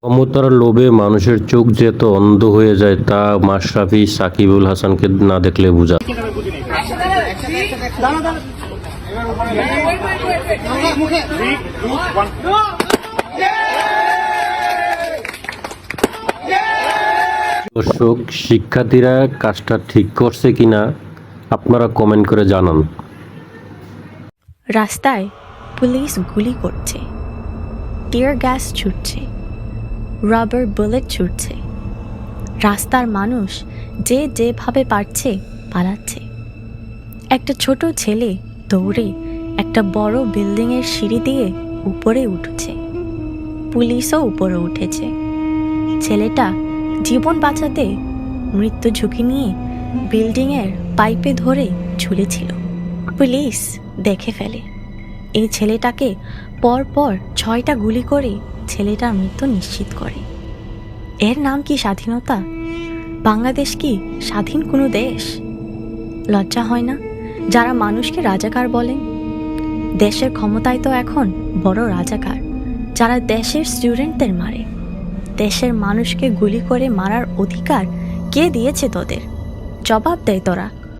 ক্ষমতার লোভে মানুষের চোখ যে এত অন্ধ হয়ে যায় তা মাশরাফি সাকিবুল হাসানকে না দেখলে বোঝা। দর্শক, শিক্ষার্থীরা কাজটা ঠিক করছে কিনা আপনারা কমেন্ট করে জানান। রাস্তায় পুলিশ গুলি করছে, টিয়ার গ্যাস ছুটছে, রাবার বুলেট ছুটছে। রাস্তার মানুষ যে যেভাবে পারছে পালাচ্ছে। একটা ছোট ছেলে দৌড়ে একটা বড় বিল্ডিংয়ের সিঁড়ি দিয়ে উপরে উঠছে। পুলিশও উপরে উঠেছে। ছেলেটা জীবন বাঁচাতে মৃত্যু ঝুঁকি নিয়ে বিল্ডিংয়ের পাইপে ধরে ঝুলেছিল। পুলিশ দেখে ফেলে। এই ছেলেটাকে পরপর 6টা গুলি করে ছেলেটার মৃত্যু নিশ্চিত করে। এর নাম কি স্বাধীনতা? বাংলাদেশ কি স্বাধীন কোনো দেশ? লজ্জা হয় না যারা মানুষকে রাজাকার বলেন? দেশের ক্ষমতায় তো এখন বড় রাজাকার, যারা দেশের স্টুডেন্টদের মারে। দেশের মানুষকে গুলি করে মারার অধিকার কে দিয়েছে তোদের? জবাব দেয় তোরা।